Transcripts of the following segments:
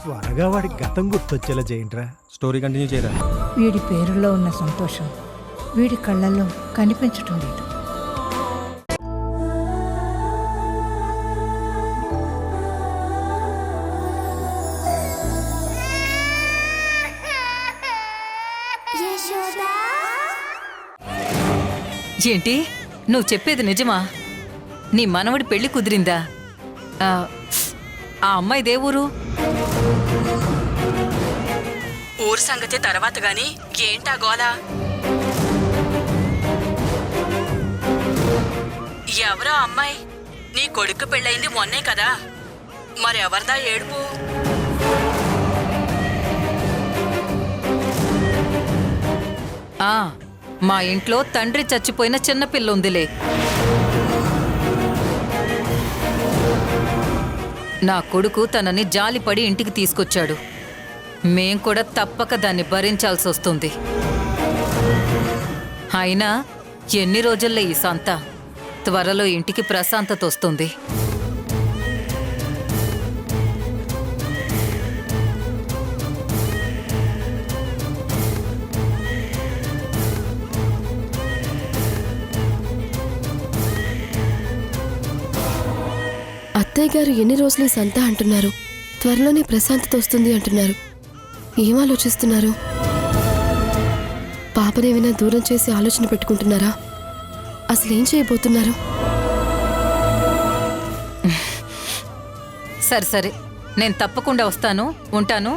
త్వరగా వాడి గతం గుర్తొచ్చేలా చేయండిరా. స్టోరీ కంటిన్యూ చేయరా. వీడి పేరులో ఉన్న సంతోషం వీడి కళ్ళల్లో కనిపించటం లేదు. ఏంటి నువ్వు చెప్పేది నిజమా? నీ మనవడి పెళ్లి కుదిరిందా? ఆ అమ్మాయిదే ఊరు? ఊరు సంగతి తర్వాత గాని ఏంటా గోలా? ఎవరో అమ్మాయి? నీ కొడుకు పెళ్ళయింది మొన్నే కదా, మరెవరిదా ఏడుపు? మా ఇంట్లో తండ్రి చచ్చిపోయిన చిన్నపిల్ల ఉందిలే. నా కొడుకు తనని జాలిపడి ఇంటికి తీసుకొచ్చాడు. మేం కూడా తప్పక దాన్ని భరించాల్సి వస్తుంది. అయినా ఎన్ని రోజుల్లో ఈ సంత? త్వరలో ఇంటికి ప్రశాంతత వస్తుంది. అత్తయ్య గారు ఎన్ని రోజులు సంత అంటున్నారు, త్వరలోనే ప్రశాంతత వస్తుంది అంటున్నారు. ఏం ఆలోచిస్తున్నారు? పాపనేమైనా దూరం చేసి ఆలోచన పెట్టుకుంటున్నారా? అసలేం చేయబోతున్నారు? సరే సరే, నేను తప్పకుండా వస్తాను. ఉంటాను.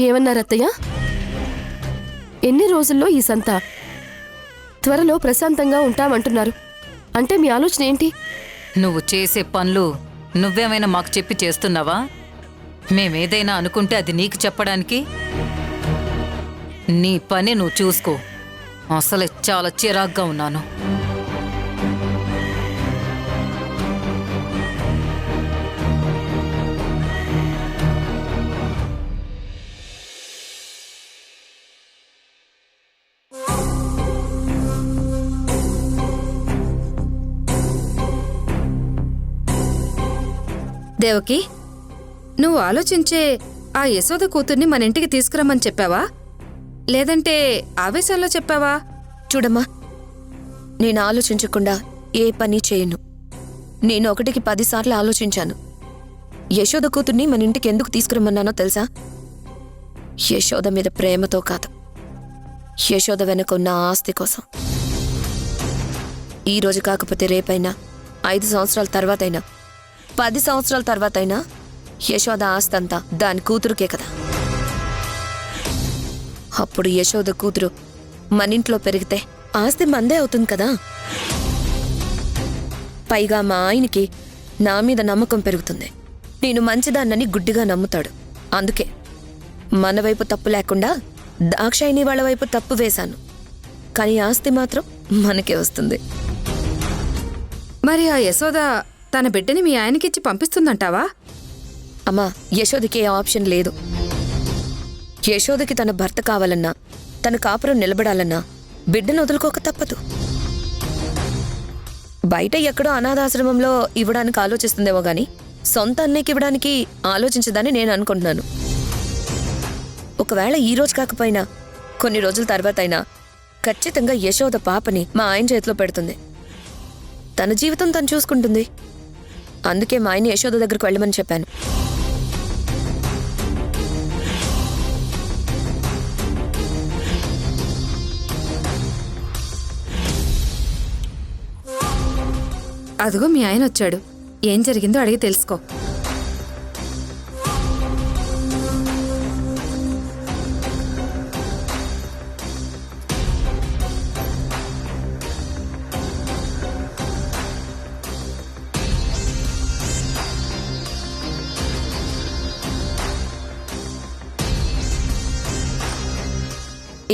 ఏమన్నారు అత్తయ్య? ఎన్ని రోజుల్లో ఈ సంత? త్వరలో ప్రశాంతంగా ఉంటామంటున్నారు. అంటే మీ ఆలోచన ఏంటి? నువ్వు చేసే పనులు నువ్వేమైనా మాకు చెప్పి చేస్తున్నావా? మేమేదైనా అనుకుంటే అది నీకు చెప్పడానికి? నీ పని నువ్వు చూసుకో. అసలే చాలా చిరాగ్గా ఉన్నాను. దేవకి, నువ్వు ఆలోచించే ఆ యశోద కూతుర్ని మన ఇంటికి తీసుకురమ్మని చెప్పావా, లేదంటే ఆవేశంలో చెప్పావా? చూడమ్మా, నేను ఆలోచించకుండా ఏ పని చేయను. నేను 1కి 10 సార్లు ఆలోచించాను. యశోద కూతుర్ని మన ఇంటికి ఎందుకు తీసుకురమ్మన్నానో తెలుసా? యశోద మీద ప్రేమతో కాదు, యశోద వెనకున్న ఆస్తి కోసం. ఈరోజు కాకపోతే రేపైనా, 5 సంవత్సరాల తర్వాతైనా, 10 సంవత్సరాల తర్వాతైనా యశోద ఆస్తి అంతా దాని కూతురుకే కదా. అప్పుడు యశోద కూతురు మన ఇంట్లో పెరిగితే ఆస్తి మందే అవుతుంది కదా. పైగా మా ఆయనకి నా మీద నమ్మకం పెరుగుతుంది. నేను మంచిదాన్నని గుడ్డిగా నమ్ముతాడు. అందుకే మన వైపు తప్పు లేకుండా దాక్షాయిని వాళ్ళ వైపు తప్పు వేశాను. కానీ ఆస్తి మాత్రం మనకే వస్తుంది. మరి ఆ యశోద తన బిడ్డని మీ ఆయనకిచ్చి పంపిస్తుందంటావా? అమ్మా, యశోదకి ఏ ఆప్షన్ లేదు. యశోదకి తన భర్త కావాలన్నా, తన కాపురం నిలబడాలన్నా బిడ్డను వదులుకోక తప్పదు. బయట ఎక్కడో అనాథాశ్రమంలో ఇవ్వడానికి ఆలోచిస్తుందేమో గాని సొంత అన్నయ్యకి ఇవ్వడానికి ఆలోచించదని నేను అనుకుంటున్నాను. ఒకవేళ ఈ రోజు కాకపోయినా కొన్ని రోజుల తర్వాత అయినా ఖచ్చితంగా యశోద పాపని మా ఆయన చేతిలో పెడుతుంది. తన జీవితం తను చూసుకుంటుంది. అందుకే మా ఆయన యశోద దగ్గరకు వెళ్ళమని చెప్పాను. అదిగో మీ ఆయన వచ్చాడు. ఏం జరిగిందో అడిగి తెలుసుకో.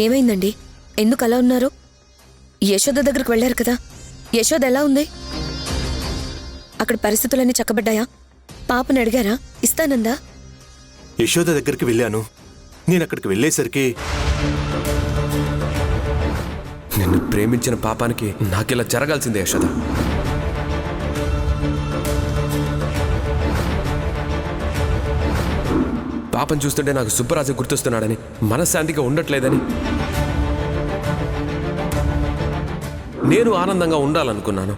ఏమైందండి? ఎందుకు అలా ఉన్నారు? యశోద దగ్గరకు వెళ్ళారు కదా, యశోద ఎలా ఉంది? అక్కడ పరిస్థితులన్నీ చక్కబడ్డాయా? పాపని అడిగారా? ఇస్తానందా? యశోద దగ్గరికి వెళ్ళాను. నేను అక్కడికి వెళ్ళేసరికి నిన్ను ప్రేమించిన పాపానికి నాకిలా జరగాల్సిందే యశోద. పాపం చూస్తుంటే నాకు సుబ్బరాజు గుర్తొస్తున్నాడని, మనశ్శాంతిగా ఉండట్లేదని, నేను ఆనందంగా ఉండాలనుకున్నాను.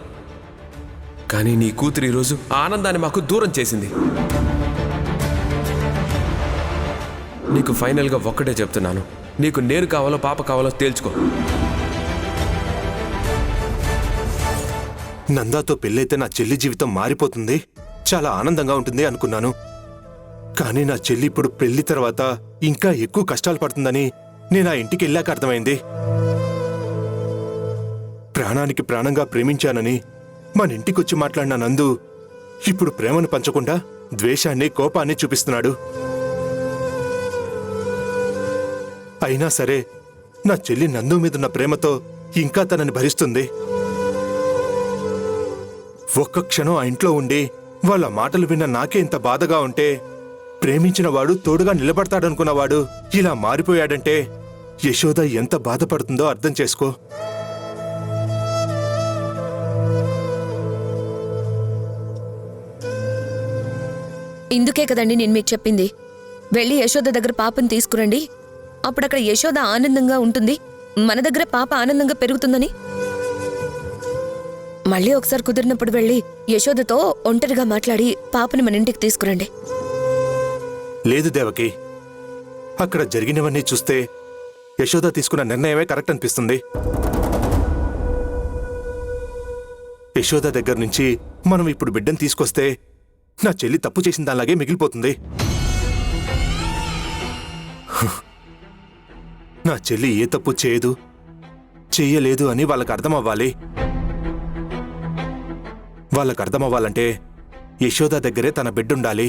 కానీ నీ కూతురు ఈరోజు ఆ ఆనందాన్ని మాకు దూరం చేసింది. నీకు ఫైనల్గా ఒక్కటే చెప్తున్నాను, నీకు నేను కావాలో పాప కావాలో తేల్చుకో. నందాతో పెళ్ళైతే నా చెల్లి జీవితం మారిపోతుంది, చాలా ఆనందంగా ఉంటుంది అనుకున్నాను. కానీ నా చెల్లి ఇప్పుడు పెళ్లి తర్వాత ఇంకా ఎక్కువ కష్టాలు పడుతుందని నేను ఆ ఇంటికి వెళ్ళాక అర్థమైంది. ప్రాణానికి ప్రాణంగా ప్రేమించానని మన ఇంటికొచ్చి మాట్లాడిన నందు ఇప్పుడు ప్రేమను పంచకుండా ద్వేషాన్ని, కోపాన్ని చూపిస్తున్నాడు. అయినా సరే నా చెల్లి నందు మీదున్న ప్రేమతో ఇంకా తనని భరిస్తుంది. ఒక్క క్షణం ఆ ఇంట్లో ఉండి వాళ్ళ మాటలు విన్న నాకే ఇంత బాధగా ఉంటే, ప్రేమించిన వాడు తోడుగా నిలబడతాడనుకున్నవాడు ఇలా మారిపోయాడంటే యశోద ఎంత బాధపడుతుందో అర్థం చేసుకో. ఇందుకే కదండి నేను మీకు చెప్పింది, వెళ్ళి యశోద దగ్గర పాపని తీసుకురండి, అప్పుడక్కడ యశోద ఆనందంగా ఉంటుంది, మన దగ్గర పాప ఆనందంగా పెరుగుతుందని. మళ్ళీ ఒకసారి కుదిరినప్పుడు వెళ్ళి యశోదతో ఒంటరిగా మాట్లాడి పాపని మన ఇంటికి తీసుకురండి. లేదు దేవకి, అక్కడ జరిగినవన్నీ చూస్తే యశోద తీసుకున్న నిర్ణయమే కరెక్ట్ అనిపిస్తుంది. యశోద దగ్గర నుంచి మనం ఇప్పుడు బిడ్డను తీసుకొస్తే నా చెల్లి తప్పు చేసిన దానిలాగే మిగిలిపోతుంది. నా చెల్లి ఏ తప్పు చేయదు, చెయ్యలేదు అని వాళ్ళకి అర్థమవ్వాలి. వాళ్ళకు అర్థమవ్వాలంటే యశోద దగ్గరే తన బిడ్డుండాలి.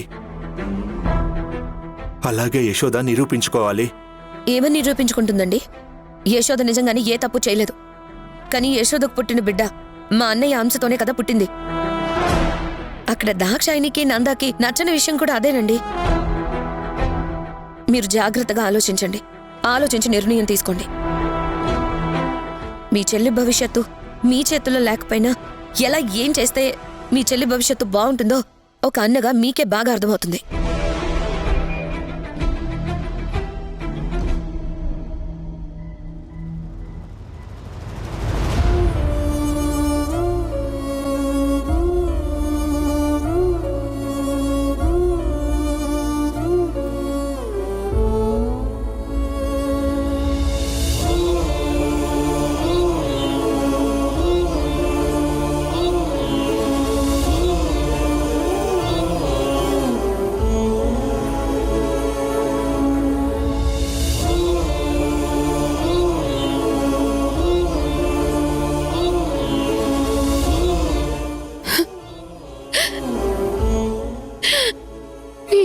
అలాగే యశోద నిరూపించుకోవాలి. ఏమని నిరూపించుకుంటుందండి? యశోద నిజంగానే ఏ తప్పు చేయలేదు. కానీ యశోదకు పుట్టిన బిడ్డ మా అన్నయ్య అంశతోనే కదా పుట్టింది. అక్కడ దాక్షాయినికి, నందాకి నచ్చని విషయం కూడా అదేనండి. మీరు జాగ్రత్తగా ఆలోచించండి, ఆలోచించి నిర్ణయం తీసుకోండి. మీ చెల్లి భవిష్యత్తు మీ చేతుల్లో లేకపోయినా ఎలా ఏం చేస్తే మీ చెల్లి భవిష్యత్తు బాగుంటుందో ఒక అన్నగా మీకే బాగా అర్థమవుతుంది.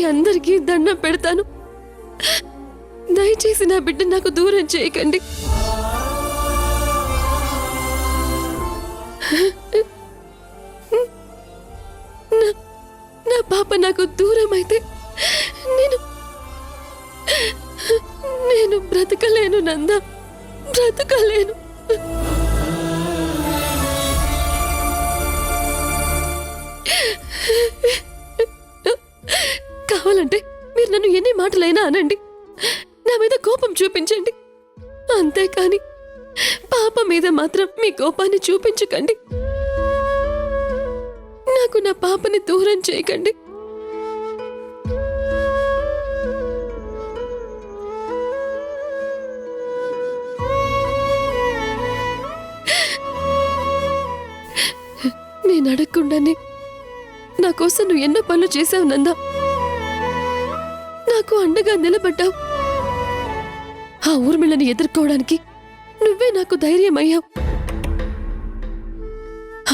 అందరికీ దండం పెడతాను, దయచేసి నా బిడ్డ నాకు దూరం చేయకండి. నా పాప నాకు దూరం అయితే నేను బ్రతకలేను నందా, బ్రతకలేను. కావాలంటే మీరు నన్ను ఎన్ని మాటలైనా అనండి, నా మీద కోపం చూపించండి, అంతేకాని పాప మీద మాత్రం మీ కోపాన్ని చూపించకండి. నాకు నా పాపని దూరం చేయకండి. నేను అడగకుండానే నా కోసం నువ్వు ఎన్నో పనులు చేశావు నందా, నాకు అండగా నిలబడ్డావు. ఆ ఊర్మిళని ఎదుర్కోవడానికి నువ్వే నాకు ధైర్యం అయ్యావు.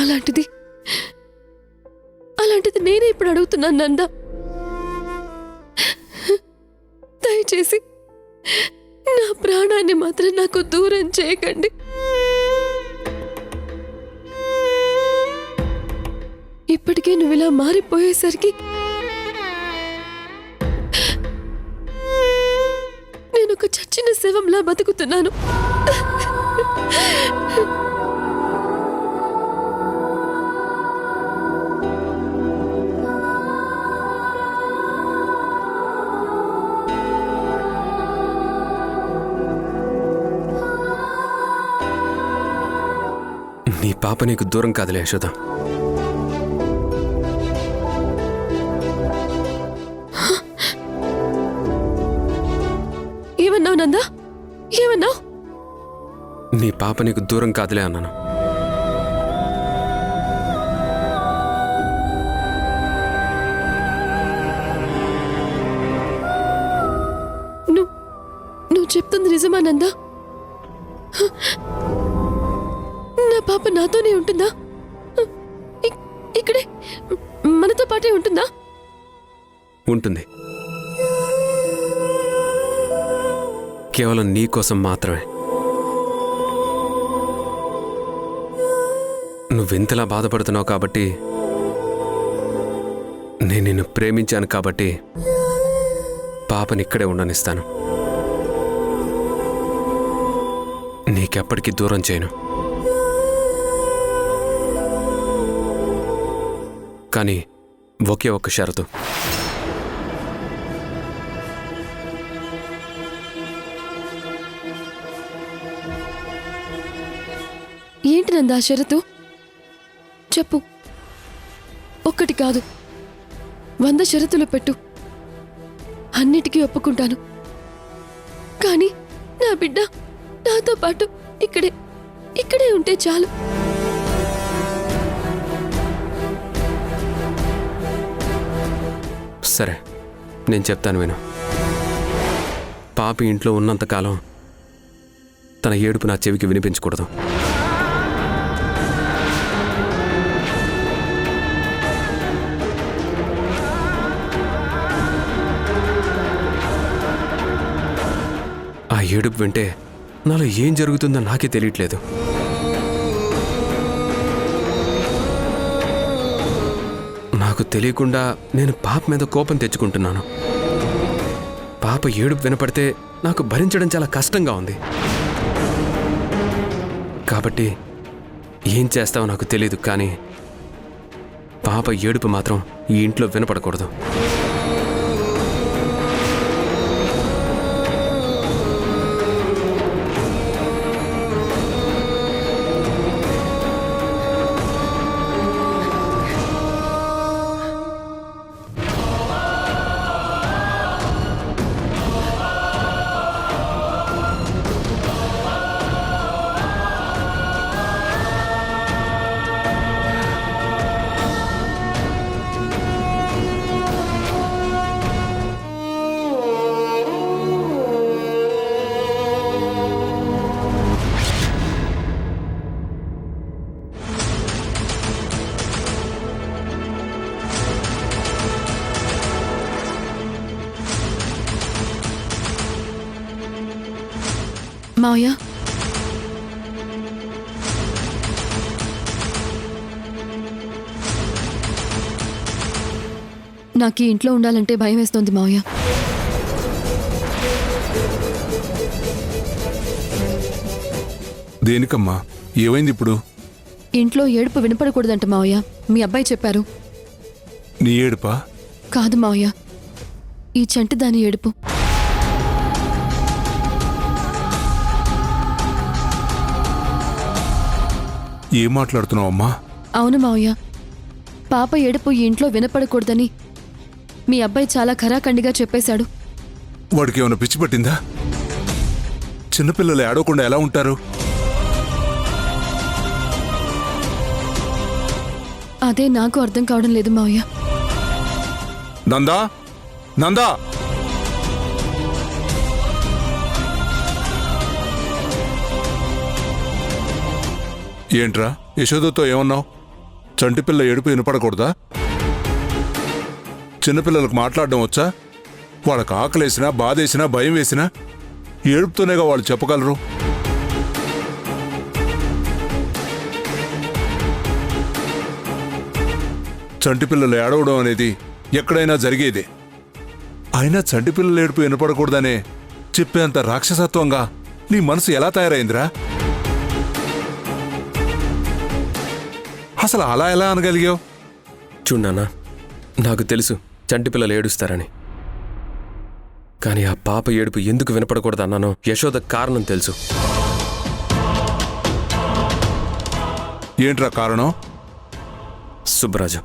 అలాంటిది నేనే ఇప్పుడు అడుగుతున్నాను నందా, దయచేసి నా ప్రాణాన్ని మాత్రం నాకు దూరం చేయకండి. ఇప్పటికే నువ్వు ఇలా మారిపోయేసరికి నేను ఒక చచ్చిన శవంలా బతుకుతున్నాను. నీ పాప నీకు దూరం కాదులే యశోద. ఏమన్నావు నందా? ఏమన్నావు? నీ పాప నీకు దూరం కాదులే అన్నాను. నువ్వు చెప్తుంది నిజమా నందా? నా పాప నాతోనే ఉంటుందా? ఇక్కడే మనతో పాటే ఉంటుందా? ఉంటుంది. కేవలం నీ కోసం మాత్రమే. నువ్వెంతలా బాధపడుతున్నావు కాబట్టి, నేను నిన్ను ప్రేమించాను కాబట్టి పాపని ఇక్కడే ఉండనిస్తాను. నీకెప్పటికీ దూరం చేయను. కానీ ఒకే ఒక్క షరతు. ఏంటి నందా షరతు? చెప్పు. ఒక్కటి కాదు, 100 షరతులు పెట్టు. అన్నిటికీ ఒప్పుకుంటాను. కానీ నా బిడ్డ నాతో పాటు ఇక్కడే ఉంటే చాలు. సరే, నేను చెప్తాను విను. పాపి ఇంట్లో ఉన్నంతకాలం తన ఏడుపు నా చెవికి వినిపించకూడదు. ఆ ఏడుపు వింటే నాలో ఏం జరుగుతుందో నాకే తెలియట్లేదు. నాకు తెలియకుండా నేను పాప మీద కోపం తెచ్చుకుంటున్నాను. పాప ఏడుపు వినపడితే నాకు భరించడం చాలా కష్టంగా ఉంది. కాబట్టి ఏం చేస్తావో నాకు తెలియదు, కానీ పాప ఏడుపు మాత్రం ఈ ఇంట్లో వినపడకూడదు. మావయ్య, నాకు ఈ ఇంట్లో ఉండాలంటే భయం వేస్తోంది మావయ్య. దేనికమ్మా? ఏమైంది ఇప్పుడు? ఇంట్లో ఏడుపు వినపడకూడదంట మావయ్య. మీ అబ్బాయి చెప్పారు. నీ ఏడుపా? కాదు మావయ్య, ఈ చంటి దాని ఏడుపు. ఏం మాట్లాడుతున్నావమ్మా? అవును మావయ్య, పాప ఏడుపు ఈ ఇంట్లో వినపడకూడదని మీ అబ్బాయి చాలా ఖరాఖండిగా చెప్పేశాడు. వాడికి ఏమైనా పిచ్చి పట్టిందా? చిన్నపిల్లలు ఏడవకుండా ఎలా ఉంటారు? అదే నాకు అర్థం కావడం లేదు మావయ్య. నందా, నందా! ఏంట్రా యశోదతో ఏమన్నావు? చంటిపిల్ల ఏడుపు వినపడకూడదా? చిన్నపిల్లలకు మాట్లాడడం వచ్చా? వాళ్ళకి ఆకలేసినా, బాధేసినా, భయం వేసినా ఏడుపుతోనేగా వాళ్ళు చెప్పగలరు. చంటిపిల్లలు ఏడవడం అనేది ఎక్కడైనా జరిగేదే. అయినా చంటిపిల్లలు ఏడుపు వినపడకూడదనే చెప్పేంత రాక్షసత్వంగా నీ మనసు ఎలా తయారైందిరా? అసలు అలా ఎలా అనగలిగావు? చూడు నాన్న, నాకు తెలుసు చంటి పిల్లలు ఏడుస్తారని. కానీ ఆ పాప ఏడుపు ఎందుకు వినపడకూడదు అన్నానో యశోద కారణం తెలుసు. ఏంట్రా కారణం? సుబ్బరాజు.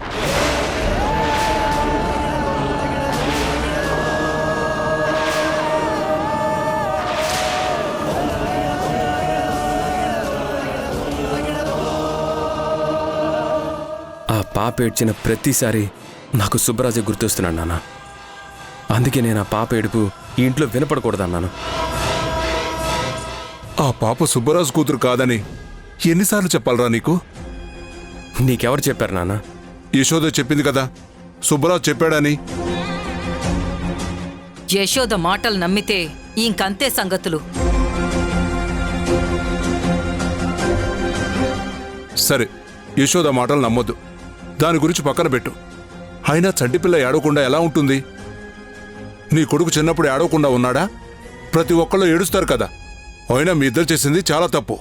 ఆ పాప ఏడ్చిన ప్రతిసారి నాకు సుబ్బరాజే గుర్తొస్తున్నాడు నాన్న. అందుకే నేను ఆ పాప ఏడుపు ఈ ఇంట్లో వినపడకూడదన్నాను. ఆ పాప సుబ్బరాజు కూతురు కాదని ఎన్నిసార్లు చెప్పాలరా నీకు? నీకెవరు చెప్పారు నాన్న? యశోద చెప్పింది కదా సుబ్బరాజు చెప్పాడని. యశోద మాటలు నమ్మితే ఇంకంతే సంగతులు. సరే, యశోద మాటలు నమ్మొద్దు, దాని గురించి పక్కన పెట్టు. అయినా చంటిపిల్ల ఏడవకుండా ఎలా ఉంటుంది? నీ కొడుకు చిన్నప్పుడు ఏడవకుండా ఉన్నాడా? ప్రతి ఒక్కళ్ళు ఏడుస్తారు కదా. అయినా మీ ఇద్దరు చేసింది చాలా తప్పు.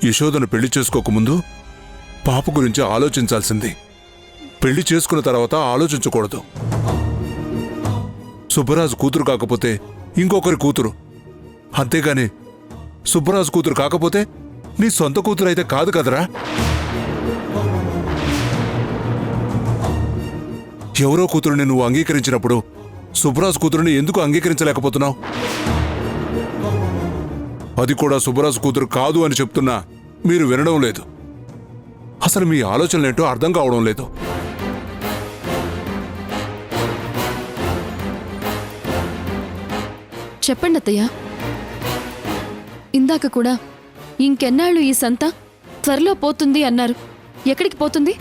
యశోదను పెళ్లి చేసుకోకముందు పాప గురించి ఆలోచించాల్సింది. పెళ్లి చేసుకున్న తర్వాత ఆలోచించకూడదు. సుబ్బరాజు కూతురు కాకపోతే ఇంకొకరి కూతురు, అంతేగాని సుబ్బరాజు కూతురు కాకపోతే నీ సొంత కూతురు అయితే కాదు కదరా. ఎవరో కూతురుని నువ్వు అంగీకరించినప్పుడు సుబ్బరాజు కూతురుని ఎందుకు అంగీకరించలేకపోతున్నావు? అది కూడా సుబ్బరాజు కూతురు కాదు అని చెప్తున్నా మీరు వినడం లేదు. అసలు మీ ఆలోచనలేంటో అర్థం కావడం లేదు. చెప్పండి అత్తయ్య. ఇందాక కూడా ఇంకెన్నాళ్ళు ఈ సంత త్వరలో పోతుంది అన్నారు. ఎక్కడికి పోతుంది?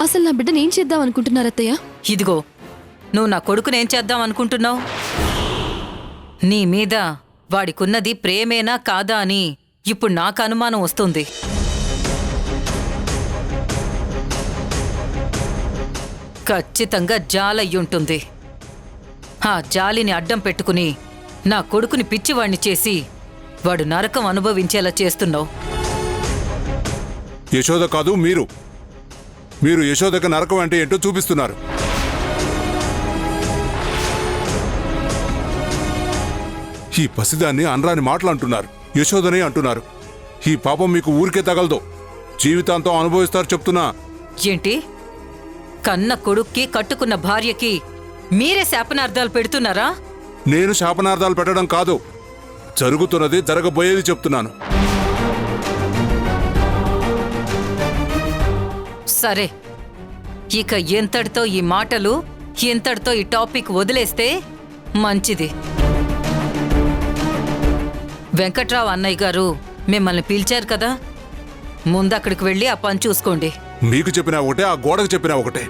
అసలు నా బిడ్డను ఏం చేద్దాం అనుకుంటున్నారు అత్తయ్య? ఇదిగో, నువ్వు నా కొడుకునేం చేద్దాం అనుకుంటున్నావు? నీ మీద వాడికున్నది ప్రేమేనా కాదా అని ఇప్పుడు నాకు అనుమానం వస్తుంది. ఖచ్చితంగా జాలయ్యుంటుంది. ఆ జాలిని అడ్డం పెట్టుకుని నా కొడుకుని పిచ్చివాణ్ణి చేసి వాడు నరకం అనుభవించేలా చేస్తున్నావు. యశోద కాదు, మీరు యశోదకు నరకం అంటే ఏంటో చూపిస్తున్నారు. ఈ పసిదాన్ని అనరాని మాటలు అంటున్నారు, యశోదనే అంటున్నారు. ఈ పాపం మీకు ఊరికే తగలదు, జీవితాంతం అనుభవిస్తారు చెప్తున్నా. ఏంటి? కన్న కొడుక్కి కట్టుకున్న భార్యకి మీరే శాపనార్థాలు పెడుతున్నారా? నేను శాపనార్థాలు పెట్టడం కాదు, జరుగుతున్నది జరగబోయేది చెప్తున్నాను. సరే, ఇక ఎంతటితో ఈ మాటలు, ఎంతటితో ఈ టాపిక్ వదిలేస్తే మంచిది. వెంకట్రావు అన్నయ్య గారు మిమ్మల్ని పిలిచారు కదా, ముందక్కడికి వెళ్ళి ఆ పని చూసుకోండి. మీకు చెప్పినా ఒకటే, ఆ గోడకు చెప్పినా ఒకటే.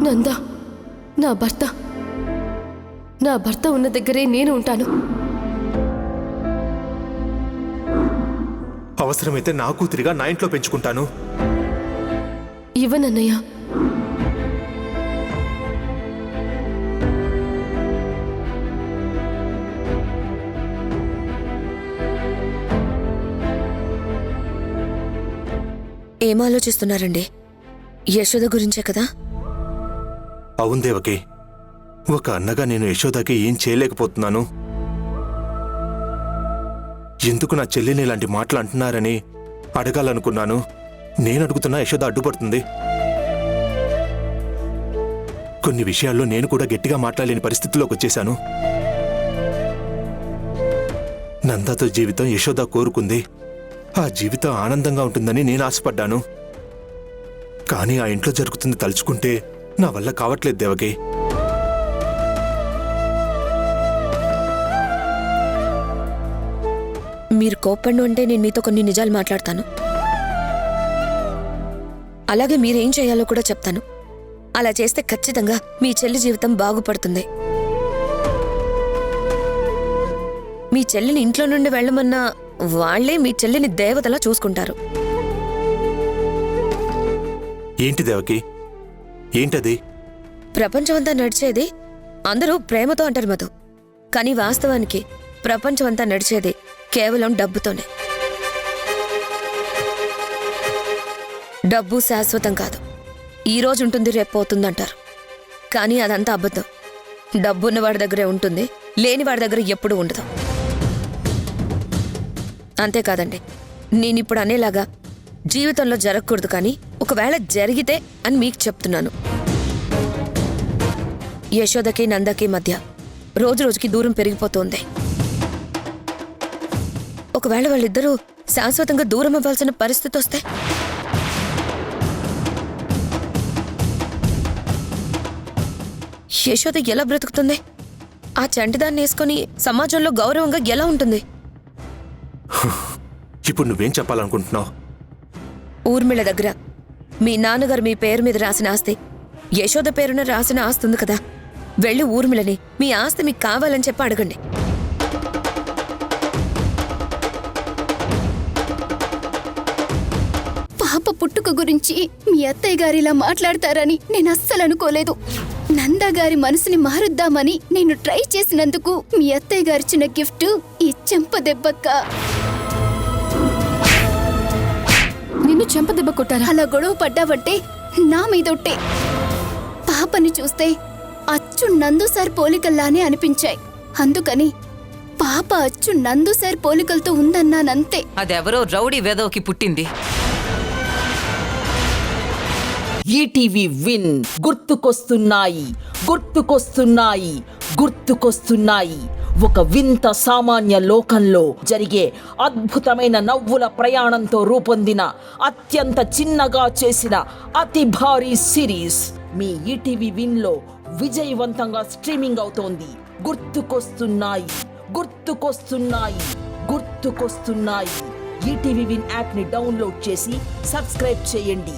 నందా, నా భర్త ఉన్న దగ్గరే నేను ఉంటాను. అవసరమైతే నా కూతురిగా నా ఇంట్లో పెంచుకుంటాను. ఇవ్వనన్నయ్య. ఏం ఆలోచిస్తున్నారండి? యశోద గురించే కదా? అవును దేవకి, ఒక అన్నగా నేను యశోదకి ఏం చేయలేకపోతున్నాను. ఎందుకు నా చెల్లిని ఇలాంటి మాటలు అంటున్నారని అడగాలనుకున్నాను. నేను అడుగుతున్నా యశోద అడ్డుపడుతుంది. కొన్ని విషయాల్లో నేను కూడా గట్టిగా మాట్లాడలేని పరిస్థితిలోకి వచ్చేశాను. నందాతో జీవితం యశోద కోరుకుంది. ఆ జీవితం ఆనందంగా ఉంటుందని నేను ఆశపడ్డాను. కానీ ఆ ఇంట్లో జరుగుతుంది తలుచుకుంటే నా వల్ల కావట్లేదు దేవకి. మీరు కోప్పండు అంటే నేను మీతో కొన్ని నిజాలు మాట్లాడతాను. అలాగే మీరేం చేయాలో కూడా చెప్తాను. అలా చేస్తే ఖచ్చితంగా మీ చెల్లి జీవితం బాగుపడుతుంది. మీ చెల్లిని ఇంట్లో నుండి వెళ్ళమన్నా వాళ్లే మీ చెల్లిని దేవతలా చూసుకుంటారు. ఏంటి దేవకి? ఏంటది? ప్రపంచమంతా నడిచేది అందరూ ప్రేమతో అంటారు మధు, కానీ వాస్తవానికి ప్రపంచమంతా నడిచేది కేవలం డబ్బుతోనే. డబ్బు శాశ్వతం కాదు. ఈ రోజు ఉంటుంది రేపు పోతుందంటారు, కానీ అదంతా అబద్ధం. డబ్బున్నవాడి దగ్గరే ఉంటుంది, లేనివాడి దగ్గర ఎప్పుడూ ఉండదు. అంతేకాదండి, నేనిప్పుడు అనేలాగా జీవితంలో జరగకూడదు, కానీ ఒకవేళ జరిగితే అని మీకు చెప్తున్నాను. యశోదకి నందకి మధ్య రోజు రోజుకి దూరం పెరిగిపోతోంది. ఒకవేళ వాళ్ళిద్దరూ శాశ్వతంగా దూరం అవ్వాల్సిన పరిస్థితి వస్తే యశోద ఎలా బ్రతుకుతుంది? ఆ చంటిదాన్ని వేసుకుని సమాజంలో గౌరవంగా ఎలా ఉంటుంది? ఇప్పుడు నువ్వేం చెప్పాలనుకుంటున్నావు? ఊర్మిళ దగ్గర మీ నాన్నగారు మీ పేరు మీద రాసిన ఆస్తి యశోద పేరున రాసిన ఆస్తి ఉంది కదా, వెళ్ళి ఊర్మిళని మీ ఆస్తి మీకు కావాలని చెప్పి అడగండి. పాప పుట్టుక గురించి మీ అత్తయ్య గారు ఇలా మాట్లాడతారని నేను అస్సలు అనుకోలేదు. నందగారి మనసుని మారుద్దామని నేను ట్రై చేసినందుకు మీ అత్తయ్య గారిచ్చిన గిఫ్ట్ ఈ చెంపదెబ్బక్క. నిన్ను చెంపదెబ్బ కొట్టారా? అలా గొడవ పడ్డావంటే నా మీదొట్టే. పాపని చూస్తే అచ్చు నందు సార్ పోలికల్లానే అనిపించాయి. అందుకని పాప అచ్చు నందు సార్ పోలికలతో ఉందన్నానంతే. అదెవరో రౌడీ వెదవకి పుట్టింది. ఈటీవీ విన్ గుర్తుకొస్తున్నాయి, గుర్తుకొస్తున్నాయి, గుర్తుకొస్తున్నాయి. ఒక వింత సామాన్య లోకంలో జరిగే అద్భుతమైన నవ్వుల ప్రయాణంతో రూపొందిన అత్యంత చిన్నగా చేసిన అతి భారీ సిరీస్ మీ ఈటీవీ విన్లో విజయవంతంగా స్ట్రీమింగ్ అవుతోంది. గుర్తుకొస్తున్నాయి, గుర్తుకొస్తున్నాయి, గుర్తుకొస్తున్నాయి. ఈటీవీ విన్ యాప్ని డౌన్లోడ్ చేసి సబ్స్క్రైబ్ చేయండి.